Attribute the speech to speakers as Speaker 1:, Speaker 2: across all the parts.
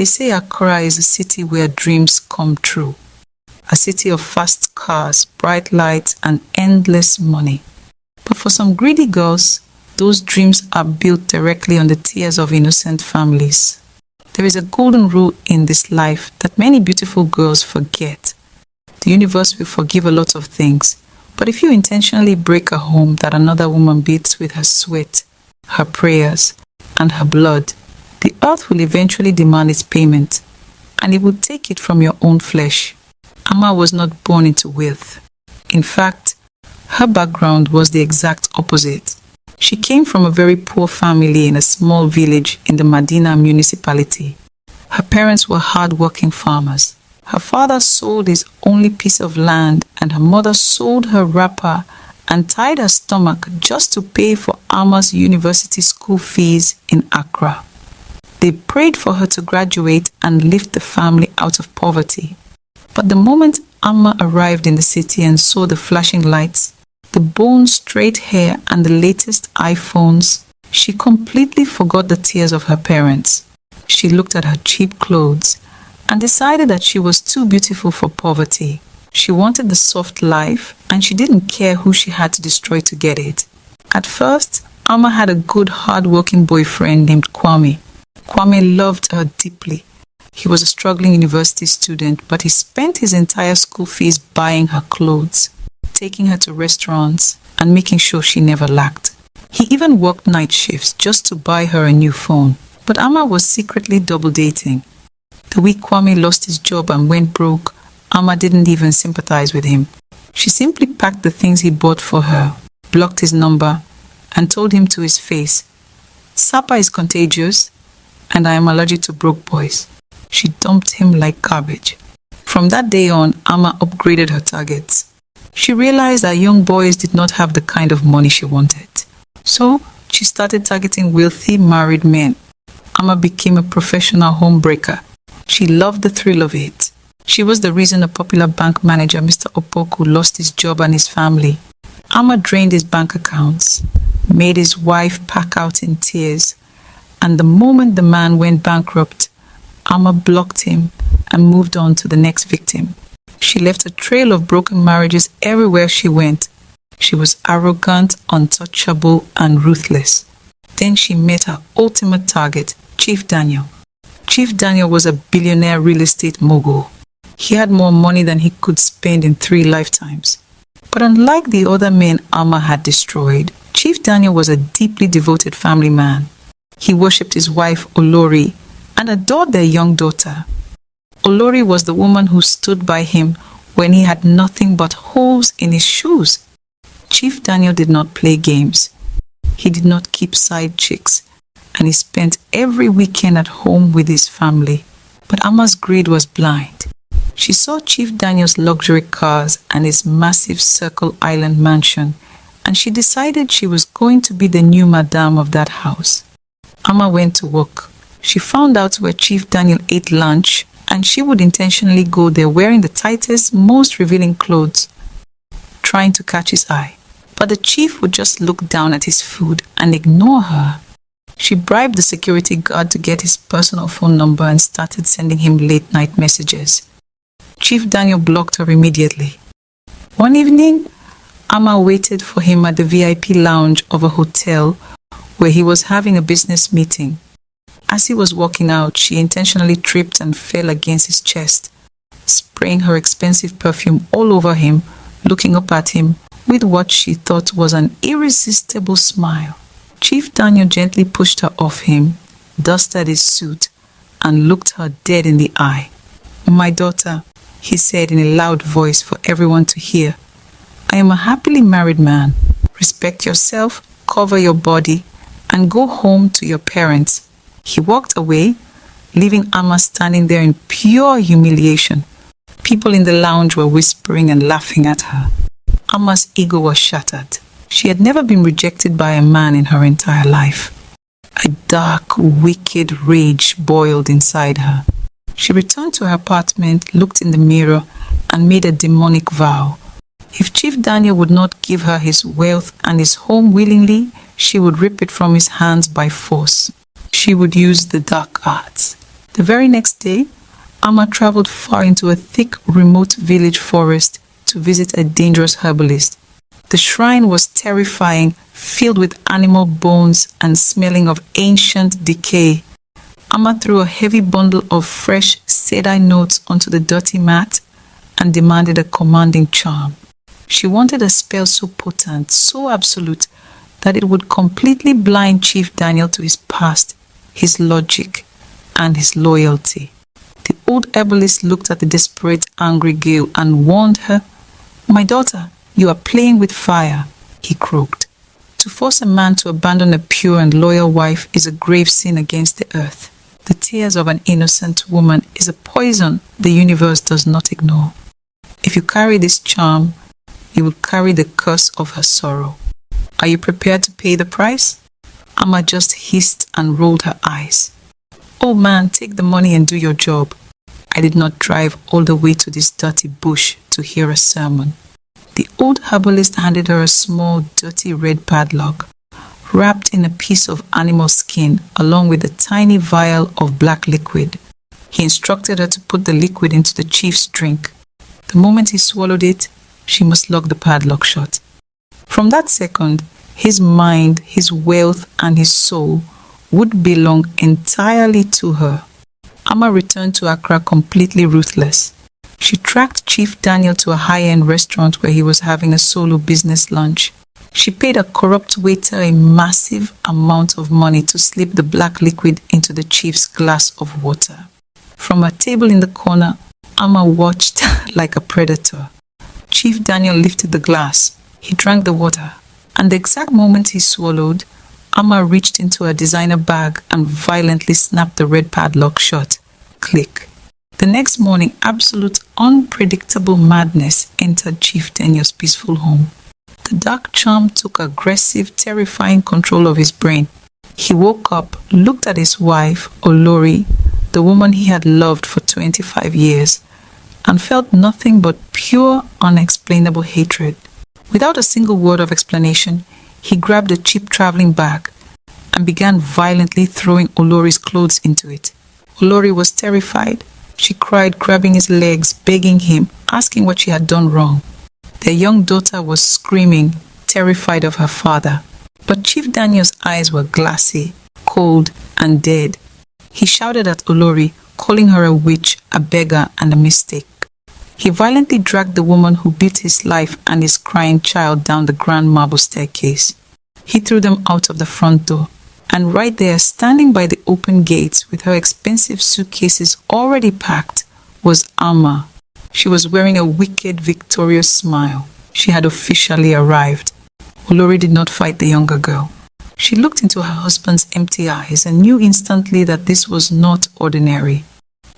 Speaker 1: They say Accra is a city where dreams come true. A city of fast cars, bright lights, and endless money. But for some greedy girls, those dreams are built directly on the tears of innocent families. There is a golden rule in this life that many beautiful girls forget. The universe will forgive a lot of things, but if you intentionally break a home that another woman builds with her sweat, her prayers, and her blood, the earth will eventually demand its payment, and it will take it from your own flesh. Amma was not born into wealth. In fact, her background was the exact opposite. She came from a very poor family in a small village in the Medina municipality. Her parents were hard-working farmers. Her father sold his only piece of land, and her mother sold her wrapper and tied her stomach just to pay for Amma's university school fees in Accra. They prayed for her to graduate and lift the family out of poverty. But the moment Amma arrived in the city and saw the flashing lights, the bone-straight hair, and the latest iPhones, she completely forgot the tears of her parents. She looked at her cheap clothes and decided that she was too beautiful for poverty. She wanted the soft life, and she didn't care who she had to destroy to get it. At first, Amma had a good, hard-working boyfriend named Kwame. Kwame loved her deeply. He was a struggling university student, but he spent his entire school fees buying her clothes, taking her to restaurants, and making sure she never lacked. He even worked night shifts just to buy her a new phone. But Amma was secretly double dating. The week Kwame lost his job and went broke, Amma didn't even sympathize with him. She simply packed the things he bought for her, blocked his number, and told him to his face, "Sapa is contagious, and I am allergic to broke boys." She dumped him like garbage. From that day on, Amma upgraded her targets. She realized that young boys did not have the kind of money she wanted. So, she started targeting wealthy married men. Amma became a professional homebreaker. She loved the thrill of it. She was the reason a popular bank manager, Mr. Opoku, lost his job and his family. Amma drained his bank accounts, made his wife pack out in tears, and the moment the man went bankrupt, Amma blocked him and moved on to the next victim. She left a trail of broken marriages everywhere she went. She was arrogant, untouchable, and ruthless. Then she met her ultimate target, Chief Daniel. Chief Daniel was a billionaire real estate mogul. He had more money than he could spend in 3 lifetimes. But unlike the other men Amma had destroyed, Chief Daniel was a deeply devoted family man. He worshipped his wife, Olori, and adored their young daughter. Olori was the woman who stood by him when he had nothing but holes in his shoes. Chief Daniel did not play games. He did not keep side chicks, and he spent every weekend at home with his family. But Amma's greed was blind. She saw Chief Daniel's luxury cars and his massive Circle Island mansion, and she decided she was going to be the new madame of that house. Amma went to work. She found out where Chief Daniel ate lunch, and she would intentionally go there wearing the tightest, most revealing clothes, trying to catch his eye. But the chief would just look down at his food and ignore her. She bribed the security guard to get his personal phone number and started sending him late-night messages. Chief Daniel blocked her immediately. One evening, Amma waited for him at the VIP lounge of a hotel where he was having a business meeting. As he was walking out, she intentionally tripped and fell against his chest, spraying her expensive perfume all over him, looking up at him with what she thought was an irresistible smile. Chief Daniel gently pushed her off him, dusted his suit, and looked her dead in the eye. "My daughter," he said in a loud voice for everyone to hear, "I am a happily married man. Respect yourself, cover your body, and go home to your parents." He walked away, leaving Amma standing there in pure humiliation. People in the lounge were whispering and laughing at her. Amma's ego was shattered. She had never been rejected by a man in her entire life. A dark, wicked rage boiled inside her. She returned to her apartment, looked in the mirror, and made a demonic vow. If Chief Daniel would not give her his wealth and his home willingly, she would rip it from his hands by force. She would use the dark arts. The very next day, Amma traveled far into a thick, remote village forest to visit a dangerous herbalist. The shrine was terrifying, filled with animal bones and smelling of ancient decay. Amma threw a heavy bundle of fresh cedar notes onto the dirty mat and demanded a commanding charm. She wanted a spell so potent, so absolute, that it would completely blind Chief Daniel to his past, his logic, and his loyalty. The old herbalist looked at the desperate, angry girl and warned her. "My daughter, you are playing with fire," he croaked. To force a man to abandon a pure and loyal wife is a grave sin against the earth. The tears of an innocent woman is a poison the universe does not ignore. If you carry this charm, you will carry the curse of her sorrow. Are you prepared to pay the price? Amma just hissed and rolled her eyes. "Oh man, take the money and do your job. I did not drive all the way to this dirty bush to hear a sermon." The old herbalist handed her a small, dirty red padlock, wrapped in a piece of animal skin, along with a tiny vial of black liquid. He instructed her to put the liquid into the chief's drink. The moment he swallowed it, she must lock the padlock shut. From that second, his mind, his wealth, and his soul would belong entirely to her. Amma returned to Accra completely ruthless. She tracked Chief Daniel to a high-end restaurant where he was having a solo business lunch. She paid a corrupt waiter a massive amount of money to slip the black liquid into the chief's glass of water. From a table in the corner, Amma watched like a predator. Chief Daniel lifted the glass. He drank the water, and the exact moment he swallowed, Amma reached into a designer bag and violently snapped the red padlock shut. Click. The next morning, absolute unpredictable madness entered Chief Daniel's peaceful home. The dark charm took aggressive, terrifying control of his brain. He woke up, looked at his wife, Olori, the woman he had loved for 25 years, and felt nothing but pure, unexplainable hatred. Without a single word of explanation, he grabbed a cheap traveling bag and began violently throwing Olori's clothes into it. Olori was terrified. She cried, grabbing his legs, begging him, asking what she had done wrong. Their young daughter was screaming, terrified of her father. But Chief Daniel's eyes were glassy, cold, and dead. He shouted at Olori, calling her a witch, a beggar, and a mistake. He violently dragged the woman who beat his life and his crying child down the grand marble staircase. He threw them out of the front door. And right there, standing by the open gates with her expensive suitcases already packed, was Amma. She was wearing a wicked, victorious smile. She had officially arrived. Olori did not fight the younger girl. She looked into her husband's empty eyes and knew instantly that this was not ordinary.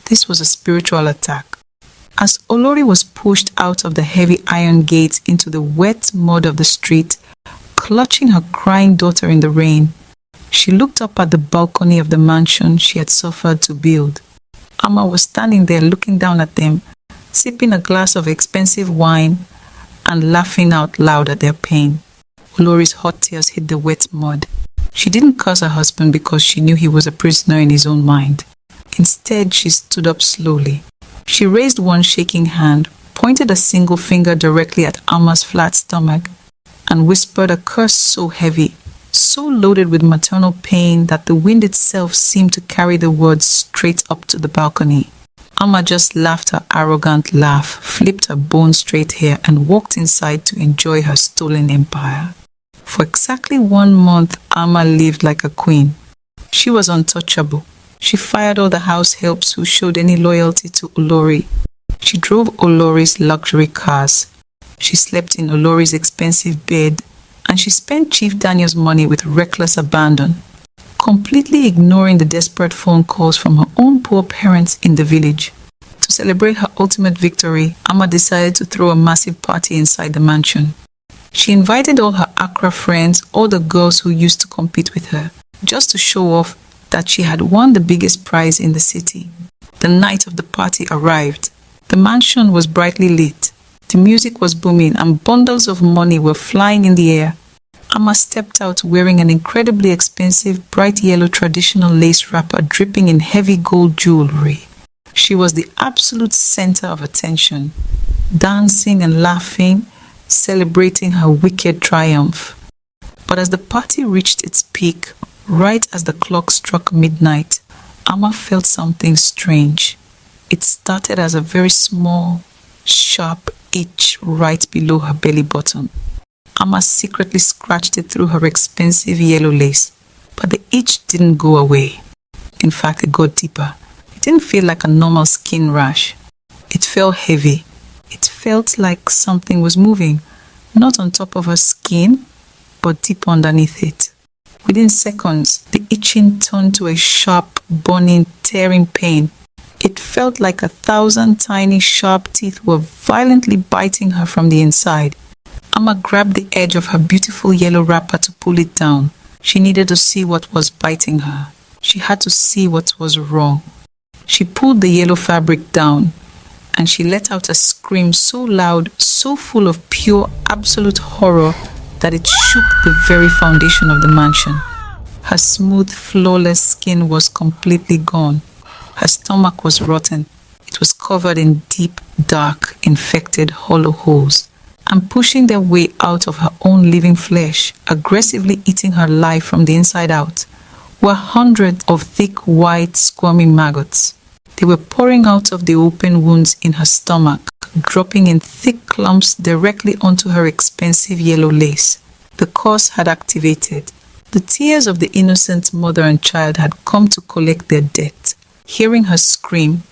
Speaker 1: This was a spiritual attack. As Olori was pushed out of the heavy iron gates into the wet mud of the street, clutching her crying daughter in the rain, she looked up at the balcony of the mansion she had suffered to build. Amma was standing there looking down at them, sipping a glass of expensive wine and laughing out loud at their pain. Olori's hot tears hit the wet mud. She didn't curse her husband because she knew he was a prisoner in his own mind. Instead, she stood up slowly. She raised one shaking hand, pointed a single finger directly at Amma's flat stomach, and whispered a curse so heavy, so loaded with maternal pain that the wind itself seemed to carry the words straight up to the balcony. Amma just laughed her arrogant laugh, flipped her bone-straight hair, and walked inside to enjoy her stolen empire. For exactly 1 month, Amma lived like a queen. She was untouchable. She fired all the house helps who showed any loyalty to Olori. She drove Olori's luxury cars. She slept in Olori's expensive bed, and she spent Chief Daniel's money with reckless abandon, completely ignoring the desperate phone calls from her own poor parents in the village. To celebrate her ultimate victory, Amma decided to throw a massive party inside the mansion. She invited all her Accra friends, all the girls who used to compete with her, just to show off that she had won the biggest prize in the city. The night of the party arrived. The mansion was brightly lit. The music was booming and bundles of money were flying in the air. Amma stepped out wearing an incredibly expensive bright yellow traditional lace wrapper dripping in heavy gold jewelry. She was the absolute center of attention, dancing and laughing, celebrating her wicked triumph. But as the party reached its peak, right as the clock struck midnight, Amma felt something strange. It started as a very small, sharp itch right below her belly button. Amma secretly scratched it through her expensive yellow lace, but the itch didn't go away. In fact, it got deeper. It didn't feel like a normal skin rash. It felt heavy. It felt like something was moving, not on top of her skin, but deep underneath it. Within seconds, the itching turned to a sharp, burning, tearing pain. It felt like 1,000 tiny, sharp teeth were violently biting her from the inside. Amma grabbed the edge of her beautiful yellow wrapper to pull it down. She needed to see what was biting her. She had to see what was wrong. She pulled the yellow fabric down, and she let out a scream so loud, so full of pure, absolute horror that it shook the very foundation of the mansion. Her smooth, flawless skin was completely gone. Her stomach was rotten. It was covered in deep, dark, infected, hollow holes. And pushing their way out of her own living flesh, aggressively eating her life from the inside out, were hundreds of thick, white, squirming maggots. They were pouring out of the open wounds in her stomach, dropping in thick clumps directly onto her expensive yellow lace. The curse had activated. The tears of the innocent mother and child had come to collect their debt. Hearing her scream,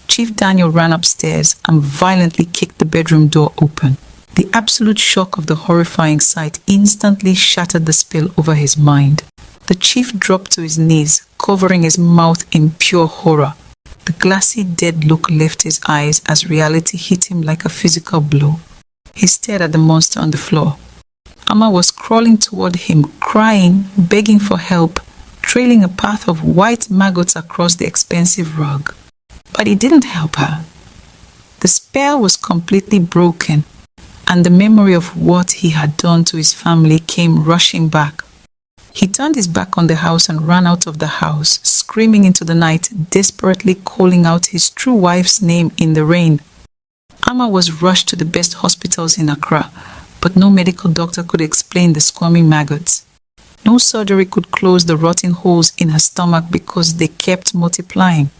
Speaker 1: Chief Daniel ran upstairs and violently kicked the bedroom door open. The absolute shock of the horrifying sight instantly shattered the spell over his mind. The chief dropped to his knees, covering his mouth in pure horror. The glassy, dead look left his eyes as reality hit him like a physical blow. He stared at the monster on the floor. Amma was crawling toward him, crying, begging for help, trailing a path of white maggots across the expensive rug. But he didn't help her. The spell was completely broken, and the memory of what he had done to his family came rushing back. He turned his back on the house and ran out of the house, screaming into the night, desperately calling out his true wife's name in the rain. Amma was rushed to the best hospitals in Accra, but no medical doctor could explain the squirming maggots. No surgery could close the rotting holes in her stomach because they kept multiplying.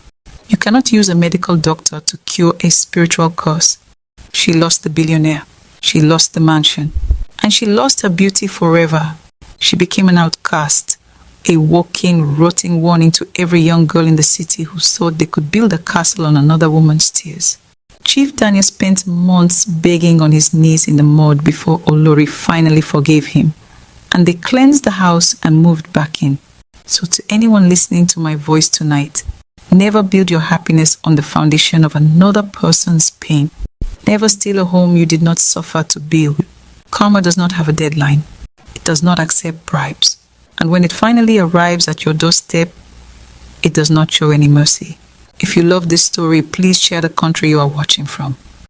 Speaker 1: You cannot use a medical doctor to cure a spiritual curse. She lost the billionaire. She lost the mansion. And she lost her beauty forever. She became an outcast, a walking, rotting warning to every young girl in the city who thought they could build a castle on another woman's tears. Chief Daniel spent months begging on his knees in the mud before Olori finally forgave him, and they cleansed the house and moved back in. So to anyone listening to my voice tonight, never build your happiness on the foundation of another person's pain. Never steal a home you did not suffer to build. Karma does not have a deadline. It does not accept bribes. And when it finally arrives at your doorstep, it does not show any mercy. If you love this story, please share the country you are watching from.